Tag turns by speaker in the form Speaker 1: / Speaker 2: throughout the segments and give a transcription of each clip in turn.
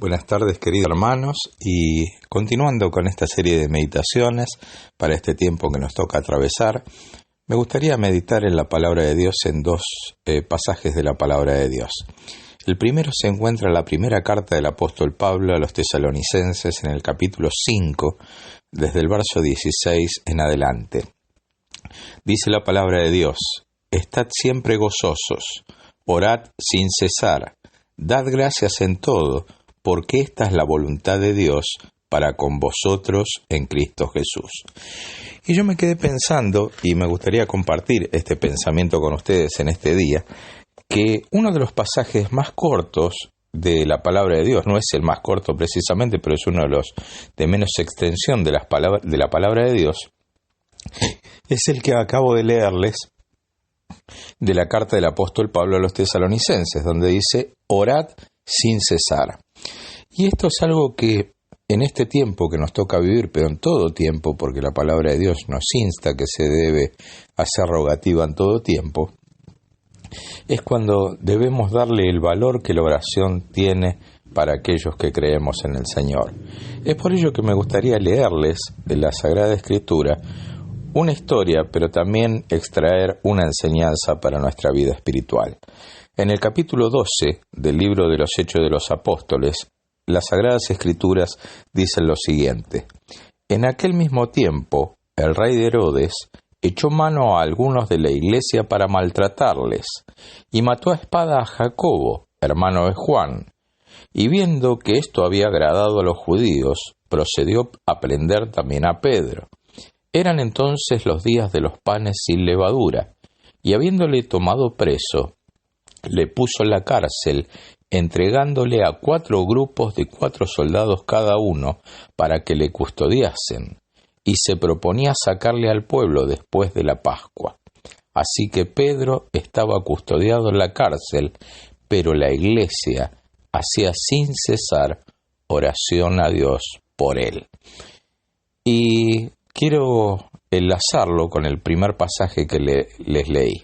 Speaker 1: Buenas tardes, queridos hermanos, y continuando con esta serie de meditaciones para este tiempo que nos toca atravesar, me gustaría meditar en la palabra de Dios en dos pasajes de la palabra de Dios. El primero se encuentra en la primera carta del apóstol Pablo a los tesalonicenses en el capítulo 5, desde el verso 16 en adelante. Dice la palabra de Dios: «Estad siempre gozosos, orad sin cesar, dad gracias en todo, porque esta es la voluntad de Dios para con vosotros en Cristo Jesús». Y yo me quedé pensando, y me gustaría compartir este pensamiento con ustedes en este día, que uno de los pasajes más cortos de la palabra de Dios, no es el más corto precisamente, pero es uno de los de menos extensión de la palabra de Dios, es el que acabo de leerles de la carta del apóstol Pablo a los tesalonicenses, donde dice: «Orad sin cesar». Y esto es algo que en este tiempo que nos toca vivir, pero en todo tiempo, porque la palabra de Dios nos insta que se debe hacer rogativa en todo tiempo, es cuando debemos darle el valor que la oración tiene para aquellos que creemos en el Señor. Es por ello que me gustaría leerles de la Sagrada Escritura una historia, pero también extraer una enseñanza para nuestra vida espiritual. En el capítulo 12 del libro de los Hechos de los Apóstoles, las Sagradas Escrituras dicen lo siguiente: «En aquel mismo tiempo, el rey de Herodes echó mano a algunos de la iglesia para maltratarles, y mató a espada a Jacobo, hermano de Juan. Y viendo que esto había agradado a los judíos, procedió a prender también a Pedro. Eran entonces los días de los panes sin levadura, y habiéndole tomado preso, le puso en la cárcel, entregándole a 4 grupos de 4 soldados cada uno para que le custodiasen, y se proponía sacarle al pueblo después de la Pascua. Así que Pedro estaba custodiado en la cárcel, pero la iglesia hacía sin cesar oración a Dios por él». Y quiero enlazarlo con el primer pasaje que les leí.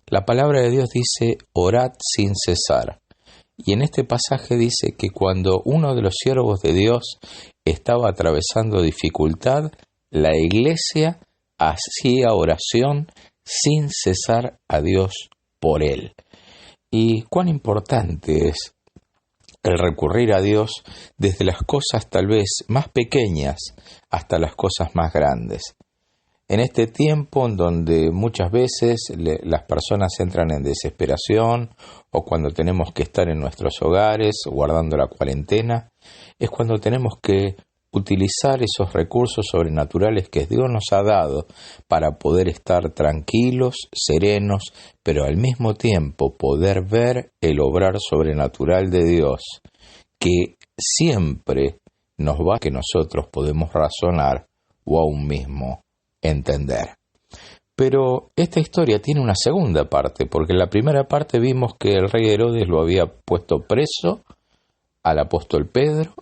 Speaker 1: La palabra de Dios dice: «Orad sin cesar». Y en este pasaje dice que cuando uno de los siervos de Dios estaba atravesando dificultad, la iglesia hacía oración sin cesar a Dios por él. Y cuán importante es el recurrir a Dios desde las cosas tal vez más pequeñas hasta las cosas más grandes. En este tiempo en donde muchas veces las personas entran en desesperación, o cuando tenemos que estar en nuestros hogares guardando la cuarentena, es cuando tenemos que utilizar esos recursos sobrenaturales que Dios nos ha dado para poder estar tranquilos, serenos, pero al mismo tiempo poder ver el obrar sobrenatural de Dios, que siempre nos va a que nosotros podemos razonar o aún mismo entender. Pero esta historia tiene una segunda parte, porque en la primera parte vimos que el rey Herodes lo había puesto preso al apóstol Pedro,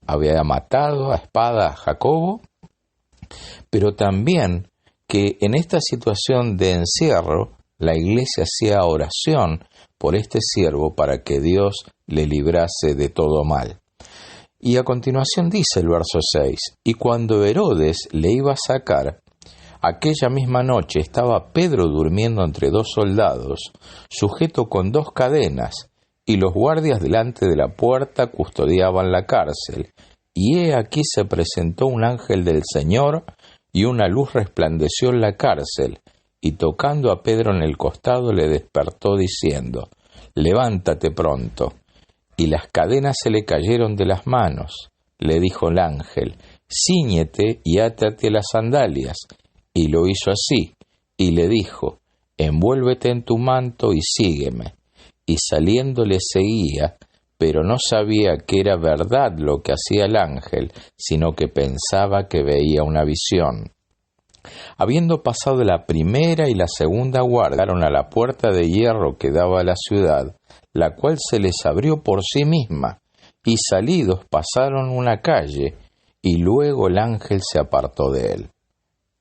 Speaker 1: había matado a espada a Jacobo, pero también que en esta situación de encierro la iglesia hacía oración por este siervo para que Dios le librase de todo mal. Y a continuación dice el verso 6: «Y cuando Herodes le iba a sacar, aquella misma noche estaba Pedro durmiendo entre 2 soldados, sujeto con 2 cadenas, y los guardias delante de la puerta custodiaban la cárcel. Y he aquí se presentó un ángel del Señor, y una luz resplandeció en la cárcel, y tocando a Pedro en el costado le despertó diciendo: levántate pronto. Y las cadenas se le cayeron de las manos. Le dijo el ángel: cíñete y átate las sandalias. Y lo hizo así, y le dijo: envuélvete en tu manto y sígueme. Y saliendo le seguía, pero no sabía que era verdad lo que hacía el ángel, sino que pensaba que veía una visión. Habiendo pasado la primera y la segunda guardia, llegaron a la puerta de hierro que daba a la ciudad, la cual se les abrió por sí misma, y salidos pasaron una calle, y luego el ángel se apartó de él.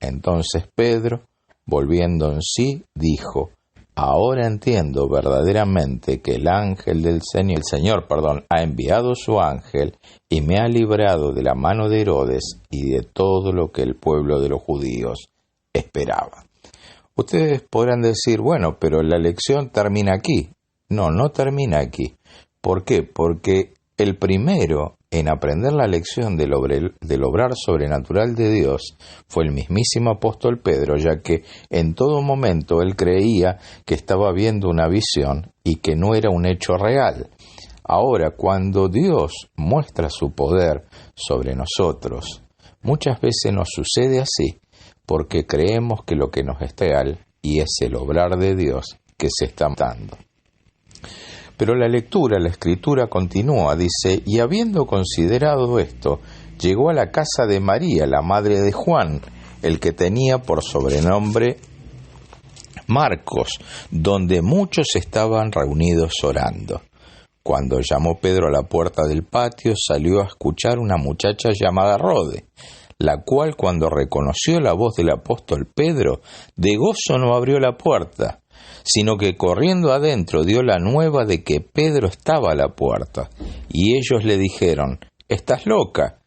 Speaker 1: Entonces Pedro, volviendo en sí, dijo: Ahora entiendo verdaderamente que el Señor, ha enviado su ángel y me ha librado de la mano de Herodes y de todo lo que el pueblo de los judíos esperaba. Ustedes podrán decir, bueno, pero la lección termina aquí. No, no termina aquí. ¿Por qué? Porque el primero en aprender la lección del obrar sobrenatural de Dios fue el mismísimo apóstol Pedro, ya que en todo momento él creía que estaba viendo una visión y que no era un hecho real. Ahora, cuando Dios muestra su poder sobre nosotros, muchas veces nos sucede así, porque creemos que lo que nos es real y es el obrar de Dios que se está dando. Pero la escritura continúa, dice, y habiendo considerado esto, llegó a la casa de María, la madre de Juan, el que tenía por sobrenombre Marcos, donde muchos estaban reunidos orando. Cuando llamó Pedro a la puerta del patio, salió a escuchar una muchacha llamada Rode, la cual cuando reconoció la voz del apóstol Pedro, de gozo no abrió la puerta, sino que corriendo adentro dio la nueva de que Pedro estaba a la puerta. Y ellos le dijeron, «¿Estás loca?»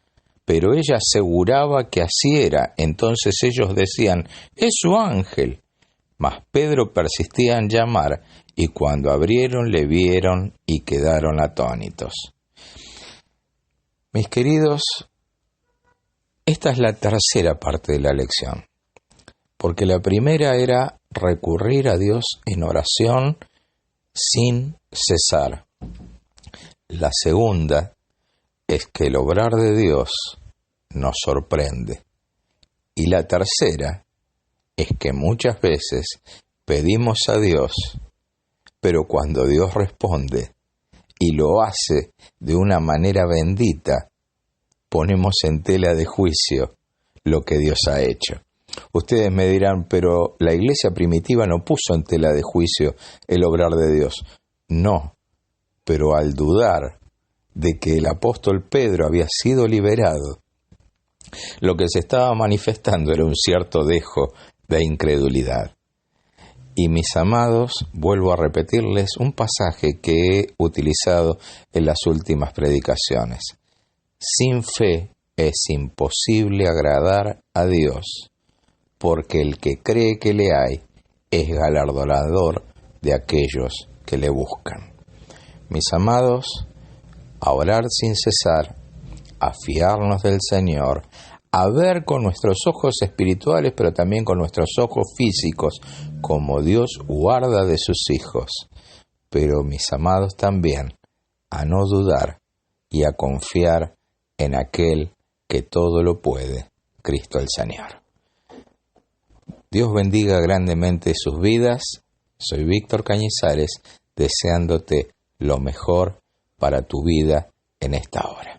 Speaker 1: Pero ella aseguraba que así era. Entonces ellos decían, «Es su ángel». Mas Pedro persistía en llamar, y cuando abrieron le vieron y quedaron atónitos. Mis queridos, esta es la tercera parte de la lección, porque la primera era recurrir a Dios en oración sin cesar. La segunda es que el obrar de Dios nos sorprende. Y la tercera es que muchas veces pedimos a Dios, pero cuando Dios responde y lo hace de una manera bendita, ponemos en tela de juicio lo que Dios ha hecho. Ustedes me dirán, pero la iglesia primitiva no puso en tela de juicio el obrar de Dios. No, pero al dudar de que el apóstol Pedro había sido liberado, lo que se estaba manifestando era un cierto dejo de incredulidad. Y mis amados, vuelvo a repetirles un pasaje que he utilizado en las últimas predicaciones. Sin fe es imposible agradar a Dios, porque el que cree que le hay es galardonador de aquellos que le buscan. Mis amados, a orar sin cesar, a fiarnos del Señor, a ver con nuestros ojos espirituales, pero también con nuestros ojos físicos, como Dios guarda de sus hijos. Pero, mis amados, también a no dudar y a confiar en aquel que todo lo puede, Cristo el Señor. Dios bendiga grandemente sus vidas. Soy Víctor Cañizares, deseándote lo mejor para tu vida en esta hora.